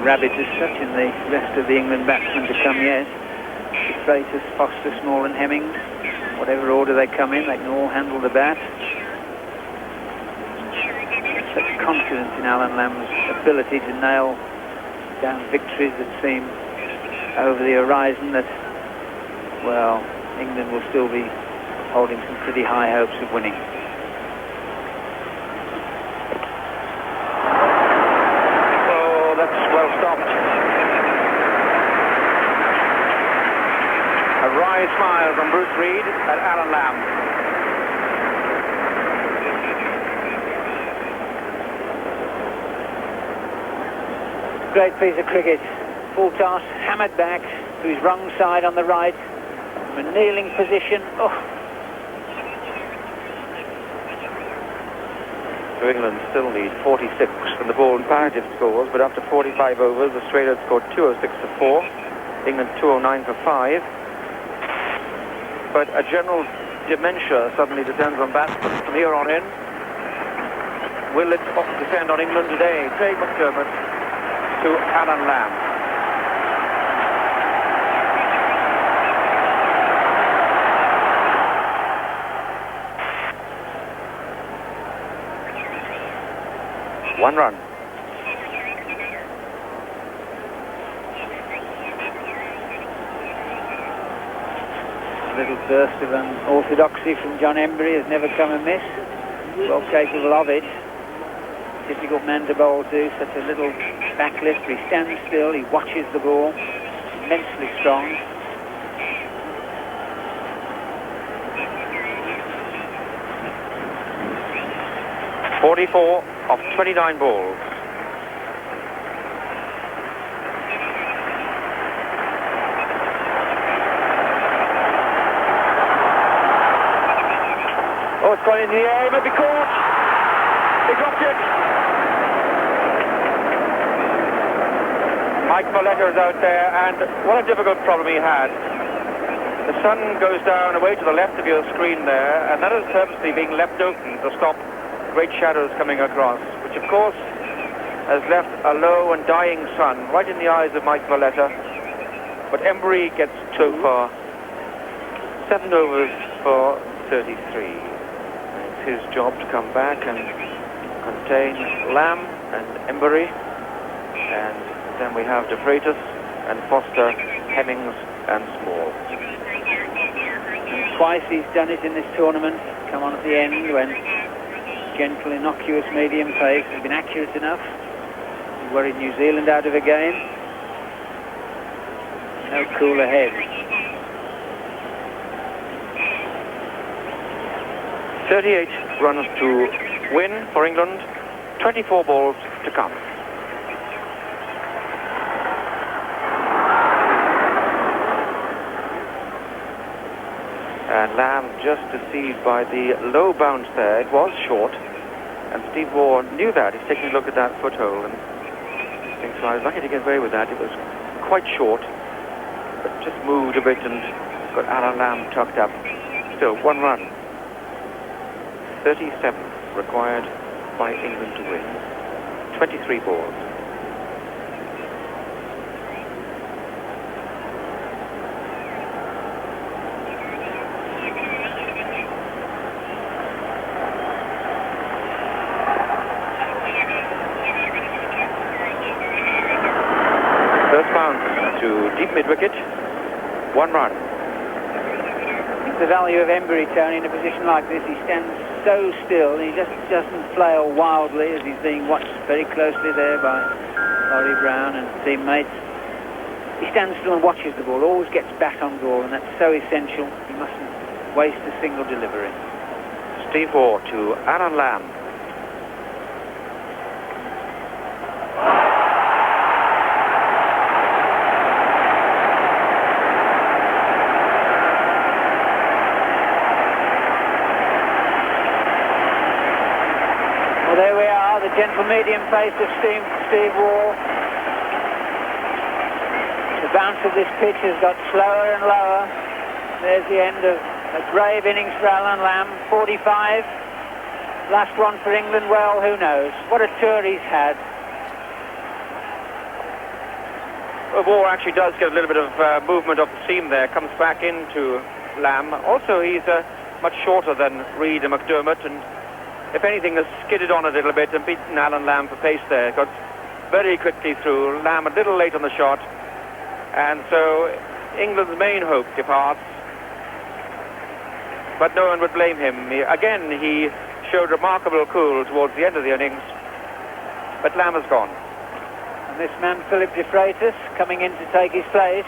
rabid as such in the rest of the England batsmen to come yet. Freitas, Foster, Small and Hemmings, whatever order they come in, they can all handle the bat. Such confidence in Alan Lamb's ability to nail down victories that seem over the horizon that, well, England will still be holding some pretty high hopes of winning. Oh, that's well stopped. A wry smile from Bruce Reid at Alan Lamb. Great piece of cricket. Full toss, hammered back to his wrong side on the right. From a kneeling position. Oh. So England still need 46 from the ball comparative scores, but after 45 overs, Australia had scored 206 for 4, England 209 for 5. But a general dementia suddenly descends on batsmen from here on in. Will it descend on England today? Craig McDermott to Alan Lamb. One run. A little burst of unorthodoxy from John Embury has never come amiss. Well capable of it. Difficult man to bowl to, such a little backlift. He stands still, he watches the ball. Immensely strong. .44 of 29 balls. Oh, it's gone in the air, it might be caught. He dropped it. Mike Valletta is out there, and what a difficult problem he had. The sun goes down away to the left of your screen there, and that is purposely being left open to stop great shadows coming across, which of course has left a low and dying sun right in the eyes of Mike Valletta. But Embury gets so far 7 overs for 33. It's his job to come back and contain Lamb and Embury, and then we have De Freitas and Foster, Hemmings and Small. And twice he's done it in this tournament. Come on at the end when gentle, innocuous medium pace has been accurate enough. He worried New Zealand out of a game. No cooler head. 38 runs to win for England, 24 balls to come. And Lamb just deceived by the low bounce there. It was short, and Steve Waugh knew that. He's taking a look at that foothold and thinks, well, I was lucky to get away with that. It was quite short, but just moved a bit and got Alan Lamb tucked up. Still, 1 run. 37 required by England to win. 23 balls. First bounce to deep mid-wicket. 1 run. I think the value of Embury, Tony, in a position like this, he stands so still. He just doesn't flail wildly as he's being watched very closely there by Laurie Brown and teammates. He stands still and watches the ball, always gets back on ball, and that's so essential. He mustn't waste a single delivery. Steve Waugh to Alan Lamb. There we are, the gentle medium pace of Steve Waugh. The bounce of this pitch has got slower and lower. There's the end of a brave innings for Alan Lamb. 45. Last one for England, well, who knows? What a tour he's had. War actually does get a little bit of movement of the seam there, comes back into Lamb. Also, he's much shorter than Reid and McDermott, and if anything, has skidded on a little bit and beaten Alan Lamb for pace there. Got very quickly through. Lamb a little late on the shot, and so England's main hope departs. But no one would blame him. He showed remarkable cool towards the end of the innings, but Lamb has gone. And this man, Philip de Freitas, coming in to take his place.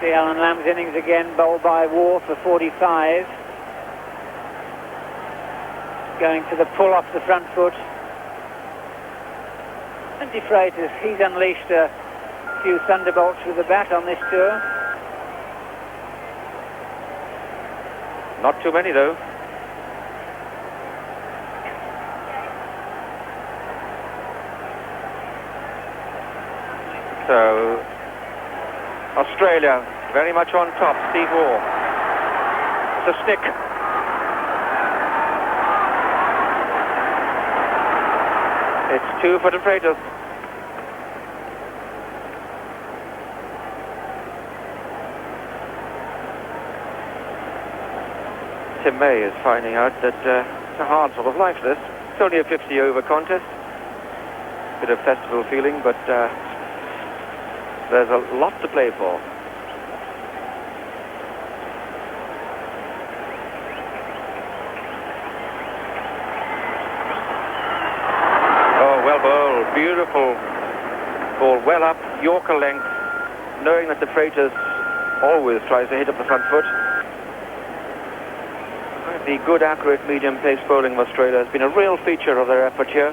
See Alan Lamb's innings again, bowled by War for 45. Going to the pull off the front foot. And de Freitas, he's unleashed a few thunderbolts with the bat on this tour. Not too many, though. So, Australia very much on top. Steve Waugh. It's a stick. It's 2 for de Freitas. Tim May is finding out that it's a hard sort of life, this. It's only a 50-over contest. Bit of festival feeling, but there's a lot to play for. Oh, well bowled. Beautiful ball. Well up, Yorker length, knowing that de Freitas always tries to hit up the front foot. The good, accurate, medium-pace bowling of Australia has been a real feature of their effort here.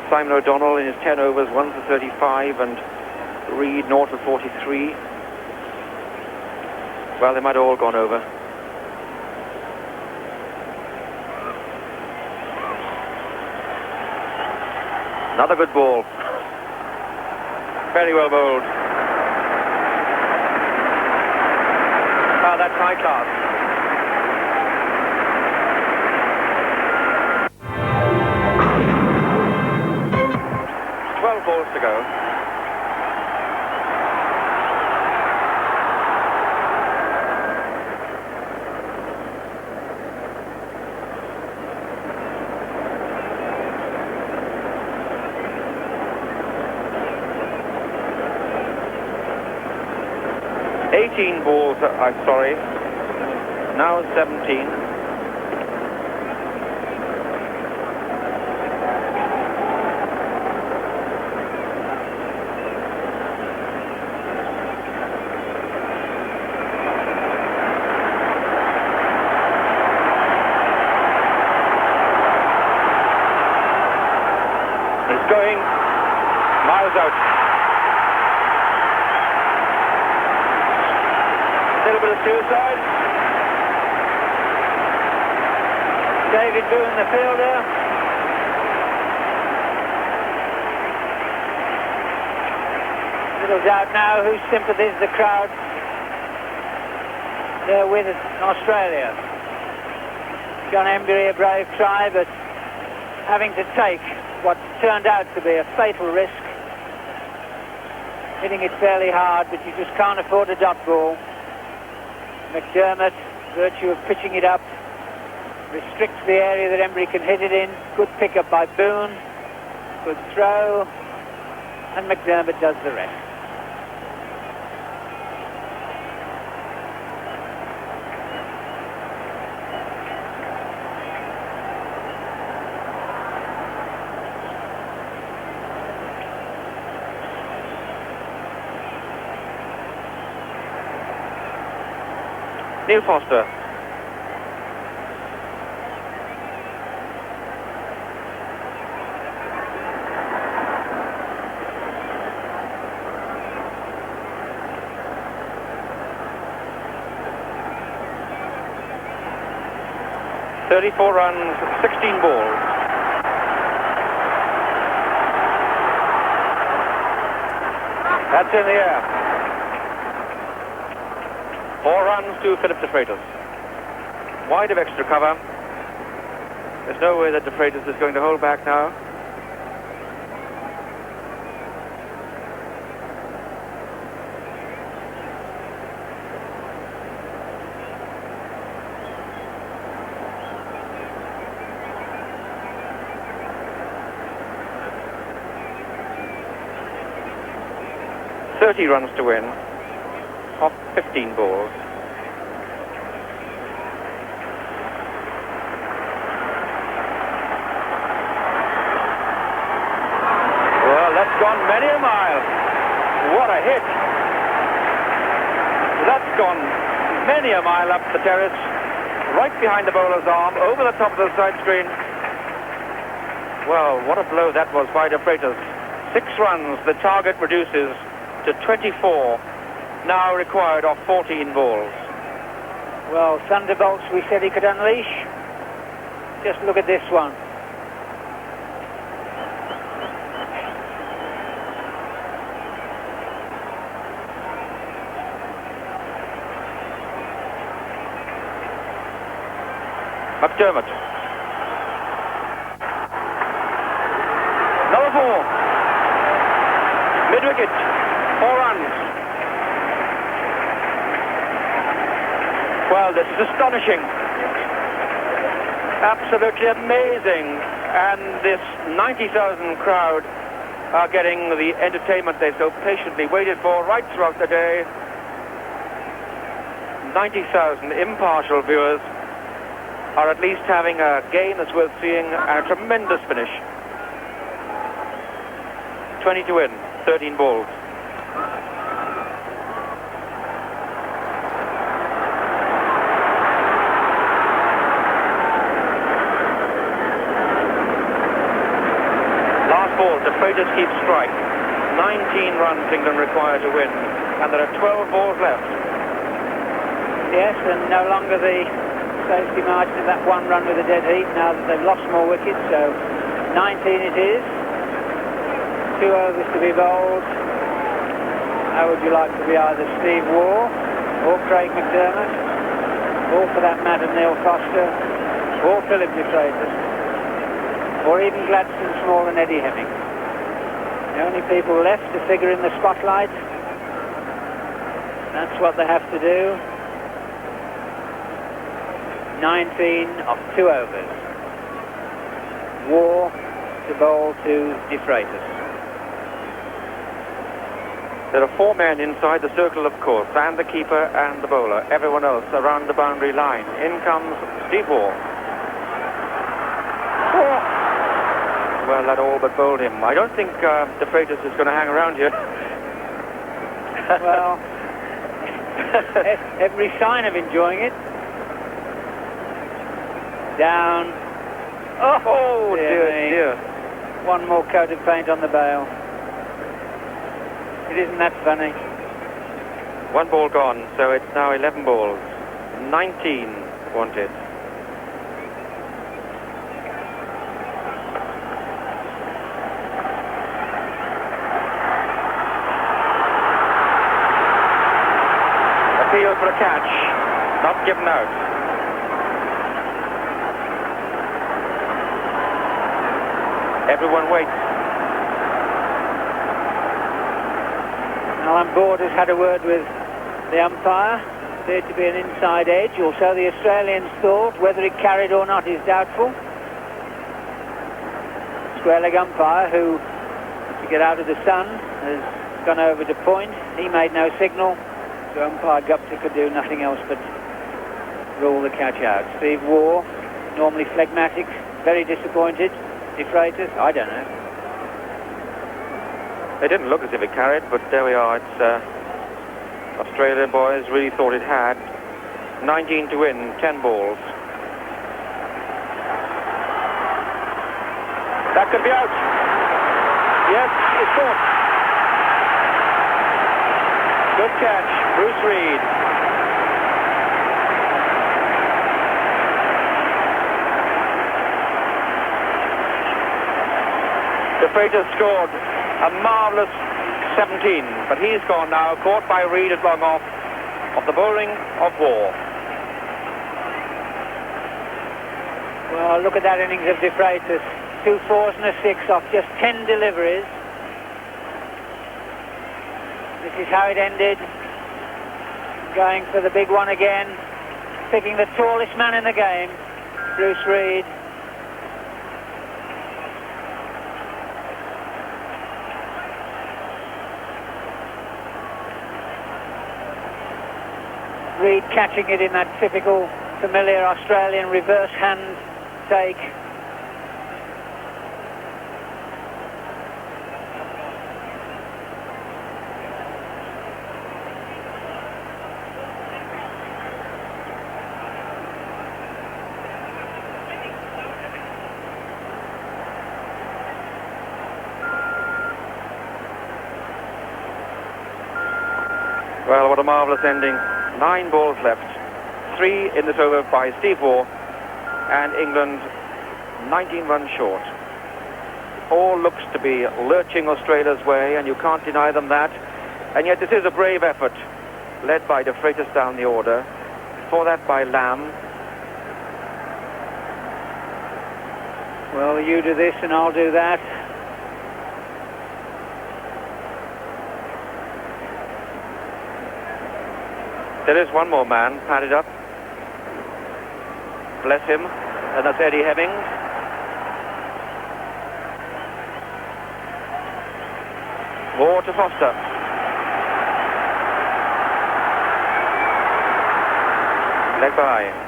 Simon O'Donnell in his 10 overs, 1 for 35, and Reid 0 for 43. Well, they might have all gone over. Another good ball. Very well bowled. Oh, that's high class. Balls to go. Balls, I'm sorry. Now 17. Going miles out. A little bit of suicide. David Boone, the fielder. Little doubt now whose sympathies the crowd there with Australia. John Embury, a brave try, but having to take what turned out to be a fatal risk. Hitting it fairly hard, but you just can't afford a dot ball. McDermott, virtue of pitching it up, restricts the area that Embury can hit it in. Good pick-up by Boone. Good throw. And McDermott does the rest. Neil Foster. "34 runs, 16 balls. That's in the air. 4 runs to Philip de Freitas. Wide of extra cover. There's no way that De Freitas is going to hold back now. Thirty runs to win off 15 balls. Well, that's gone many a mile. What a hit. That's gone many a mile up the terrace, right behind the bowler's arm, over the top of the side screen. Well, what a blow that was by De Freitas. 6 runs, the target reduces to 24, now required off 14 balls. Well, thunderbolts we said he could unleash. Just look at this one. McDermott. Another 4. Mid-wicket. 4 runs. Well, this is astonishing. Absolutely amazing. And this 90,000 crowd are getting the entertainment they so patiently waited for right throughout the day. 90,000 impartial viewers are at least having a game that's worth seeing, and a tremendous finish. 20 to win, 13 balls. Last ball, De Freitas keeps strike. 19 runs England require to win, and there are 12 balls left. Yes, and no longer the safety margin of that 1 run with a dead heat now that they've lost more wickets, so 19 it is. 2 overs to be bowled. How would you like to be either Steve Waugh or Craig McDermott, or for that matter Neil Foster, or Philip De Freitas, or even Gladstone Small and Eddie Hemming? The only people left to figure in the spotlight. That's what they have to do. 19 of 2 overs. Waugh to bowl to De Freitas. There are 4 men inside the circle, of course, and the keeper and the bowler. Everyone else around the boundary line. In comes Steve Waugh. Oh. Well, that all but bowled him. I don't think De Freitas is going to hang around here. Well, every sign of enjoying it. Down. Oh, dear. 1 more coat of paint on the bail. It isn't that funny. 1 ball gone, so it's now 11 balls. 19 wanted. Appeal for a catch. Not given out. Everyone waits. Alan Board has had a word with the umpire. Appeared to be an inside edge, or so the Australians thought. Whether it carried or not is doubtful. Square leg umpire, who, to get out of the sun, has gone over to point. He made no signal, so umpire Gupta could do nothing else but rule the catch out. Steve Waugh, normally phlegmatic, very disappointed. De Freitas, I don't know. It didn't look as if it carried, but there we are. It's Australia boys really thought it had. 19 to win, 10 balls. That could be out. Yes, it's caught. Good catch, Bruce Reid. De Freitas scored a marvellous 17, but he's gone now, caught by Reid at long off of the bowling of Waugh. Well, look at that innings of De Freitas. 2 4s and a 6 off just 10 deliveries. This is how it ended. Going for the big one again. Picking the tallest man in the game, Bruce Reid. Reid catching it in that typical familiar Australian reverse hand take. Well, what a marvellous ending. 9 balls left. 3 in this over by Steve Waugh, and England 19 runs short. All looks to be lurching Australia's way, and you can't deny them that. And yet this is a brave effort, led by De Freitas down the order. Before that by Lamb. Well, you do this and I'll do that. There is one more man padded up. Bless him. And that's Eddie Hemmings. Waugh to Foster. Leg by.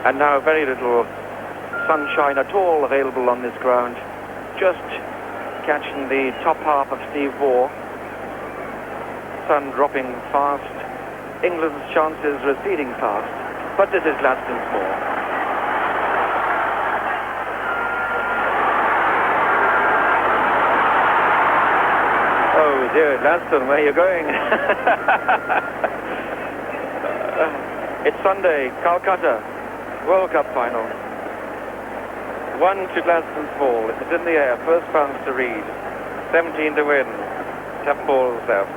And now very little sunshine at all available on this ground. Just catching the top half of Steve Waugh. Sun dropping fast. England's chances receding fast. But this is Gladstone's ball. Oh dear, Gladstone, where are you going? It's Sunday, Calcutta. World Cup final. 1 to Gladstone's ball. It's in the air. First bounce to Reid. 17 to win. 10 balls left.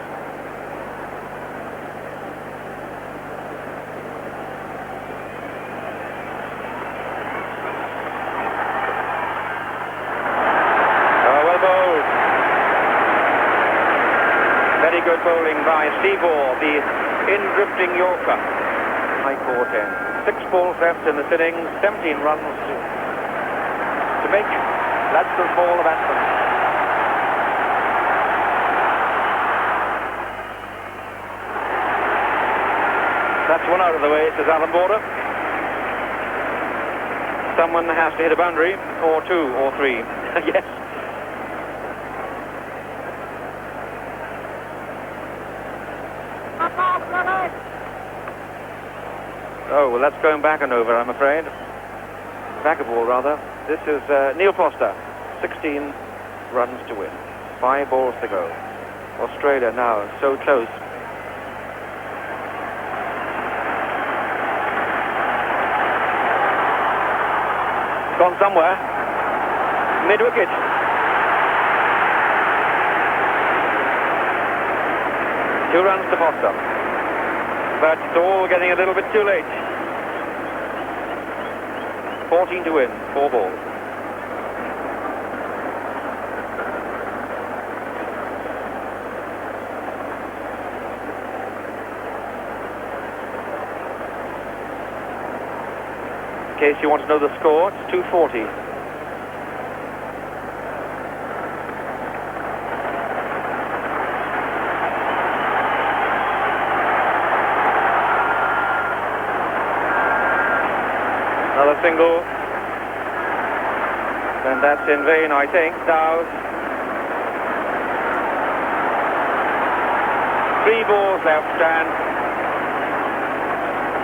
Oh, well bowled. Very good bowling by Steve Waugh, the in-drifting Yorker. High court end. 6 balls left in this innings, 17 runs to make Gladstone's ball of Anthem. That's one out of the way, says Alan Border. Someone has to hit a boundary, or 2, or 3. Yes. Oh, well, that's going back and over, I'm afraid. Back a ball, rather. This is Neil Foster. 16 runs to win. 5 balls to go. Australia now so close. Gone somewhere. Mid-wicket. Two runs to Foster. But it's all getting a little bit too late. 14 to win, 4 balls. In case you want to know the score, it's 240. Another single, and that's in vain, I think. Now, 3 balls left, and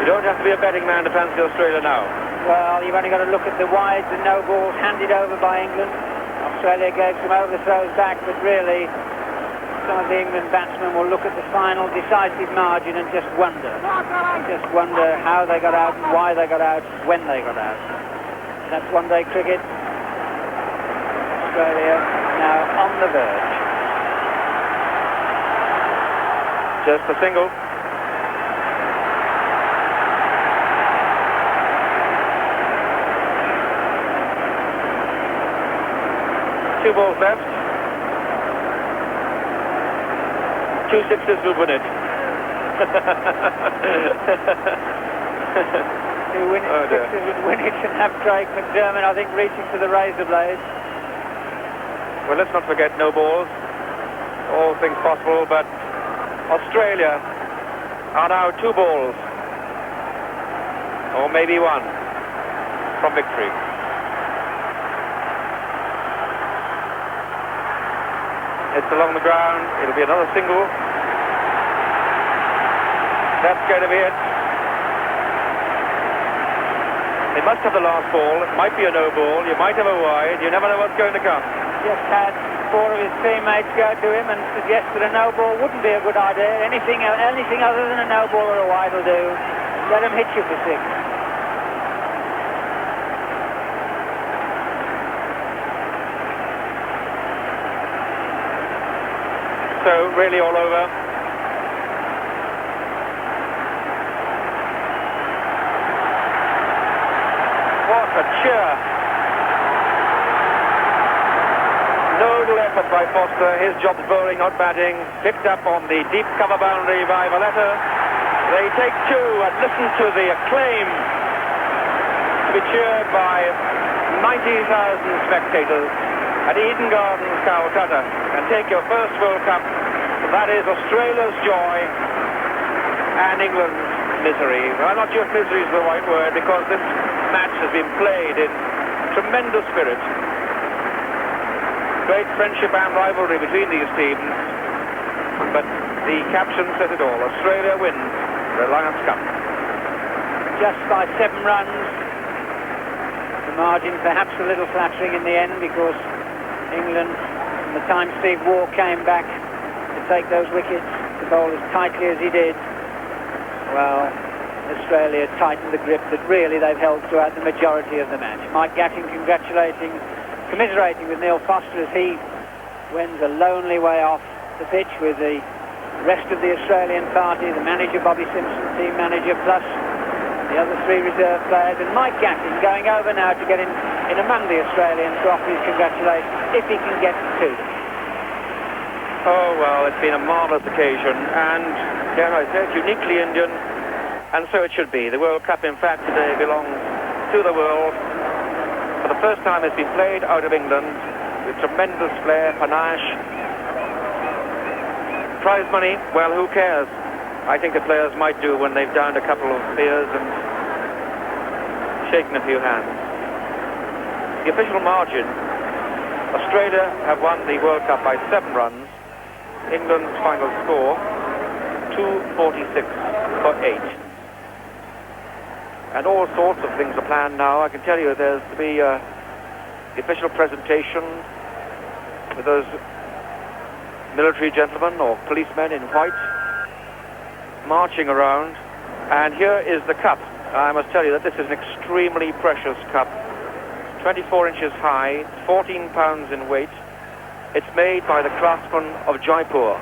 you don't have to be a betting man to fancy Australia now. Well, you've only got to look at the wides and no balls handed over by England. Australia gave some overthrows back, but really, some of the England batsmen will look at the final decisive margin and just wonder how they got out, and why they got out, when they got out. That's one-day cricket. Australia now on the verge. Just a single. Two balls left. 2 sixes will win it. Who win it, Oh dear. sixes would win it and have Craig McDermott, I think, reaching for the razor blade. Well, let's not forget no balls. All things possible, but Australia are now 2 balls, or maybe 1, from victory. It's along the ground. It'll be another single. That's going to be it. They must have the last ball. It might be a no ball. You might have a wide. You never know what's going to come. Just had 4 of his teammates go to him and suggest that a no ball wouldn't be a good idea. Anything other than a no ball or a wide will do. Let him hit you for 6. So really all over. What a cheer. Nodal effort by Foster. His job's bowling, not batting. Picked up on the deep cover boundary by Valletta. They take 2 and listen to the acclaim to be cheered by 90,000 spectators at Eden Gardens, Calcutta, and take your first World Cup. That is Australia's joy and England's misery. Well, I'm not sure if misery is the right word, because this match has been played in tremendous spirit. Great friendship and rivalry between these teams, but the caption says it all. Australia wins Reliance Cup. Just by 7 runs. The margin perhaps a little flattering in the end, because England, from the time Steve Waugh came back to take those wickets, to bowl as tightly as he did, well, Australia tightened the grip that really they've held throughout the majority of the match. Mike Gatting commiserating with Neil Foster as he wends a lonely way off the pitch with the rest of the Australian party, the manager Bobby Simpson, team manager, plus the other 3 reserve players, and Mike Gatting going over now to get in among the Australians to offer his congratulations, if he can get to 2. Oh, well, it's been a marvellous occasion, and, dare I say it, uniquely Indian, and so it should be. The World Cup, in fact, today belongs to the world. For the first time, it's been played out of England with tremendous flair, panache. Prize money, well, who cares? I think the players might do when they've downed a couple of beers and shaken a few hands. The official margin, Australia have won the World Cup by 7 runs. England's final score, 246 for 8. And all sorts of things are planned now. I can tell you there's to be the official presentation with those military gentlemen or policemen in white marching around. And here is the cup. I must tell you that this is an extremely precious cup. 24 inches high, 14 pounds in weight. It's made by the craftsmen of Jaipur.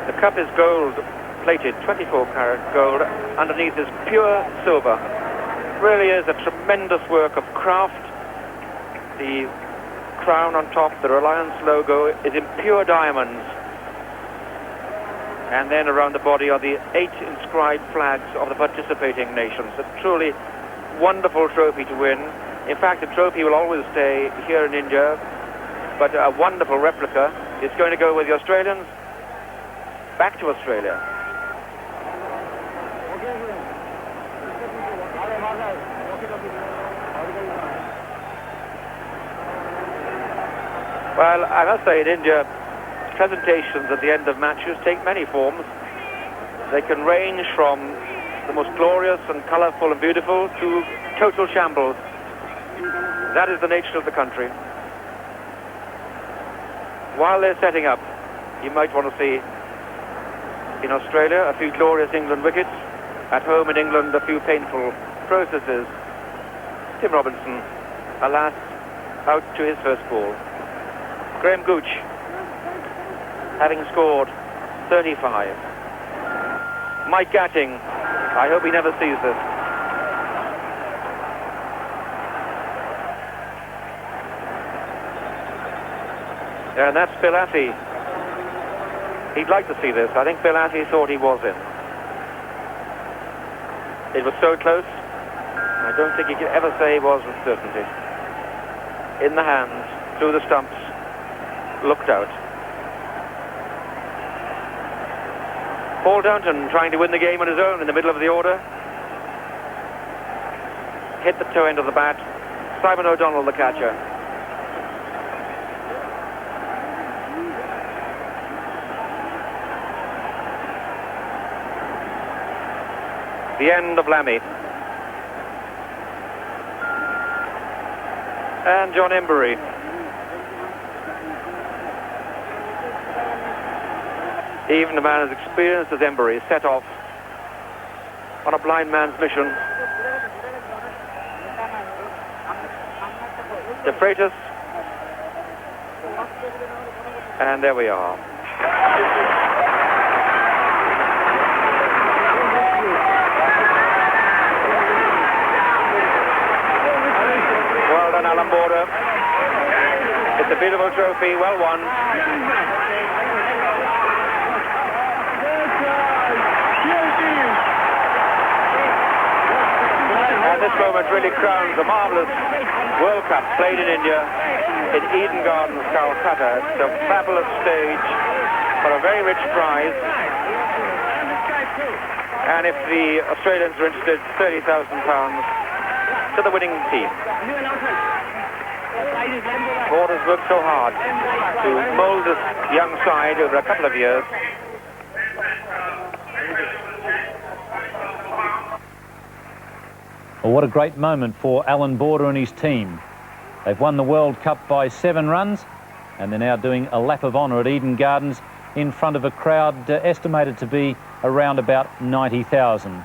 The cup is gold plated, 24 karat gold. Underneath is pure silver. Really is a tremendous work of craft. The crown on top, the Reliance logo, is in pure diamonds. And then around the body are the 8 inscribed flags of the participating nations. A truly wonderful trophy to win. In fact, the trophy will always stay here in India, but a wonderful replica is going to go with the Australians back to Australia. Well, I must say, in India, presentations at the end of matches take many forms. They can range from the most glorious and colourful and beautiful to total shambles. That is the nature of the country. While they're setting up, you might want to see in Australia a few glorious England wickets. At home in England, a few painful processes. Tim Robinson, alas, out to his first ball. Graham Gooch, having scored 35. Mike Gatting, I hope he never sees this. And that's Phil Affey. He'd like to see this. I think Phil Affey thought he was in. It was so close, I don't think he could ever say he was with certainty. In the hands, through the stumps, looked out. Paul Downton trying to win the game on his own in the middle of the order. Hit the toe end of the bat. Simon O'Donnell, the catcher. The end of Lammy. And John Embury. Even a man as experienced as Embury set off on a blind man's mission. De Freitas. And there we are. Well done, Alan Border. It's a beautiful trophy, well won. And this moment really crowns a marvellous World Cup played in India, in Eden Gardens, Calcutta. It's a fabulous stage for a very rich prize. And if the Australians are interested, £30,000 to the winning team. Borders worked so hard to mould this young side over a couple of years. Well, what a great moment for Alan Border and his team. They've won the World Cup by 7 runs, and they're now doing a lap of honour at Eden Gardens in front of a crowd estimated to be around about 90,000.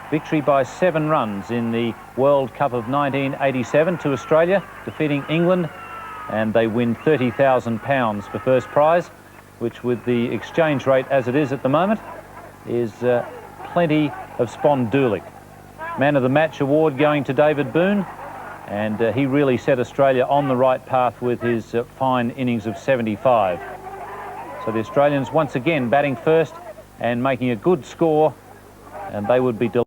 Victory by 7 runs in the World Cup of 1987 to Australia, defeating England, and they win £30,000 for first prize, which with the exchange rate as it is at the moment is plenty of spondulic. Man of the Match award going to David Boone, and he really set Australia on the right path with his fine innings of 75. So the Australians once again batting first and making a good score, and they would be delighted.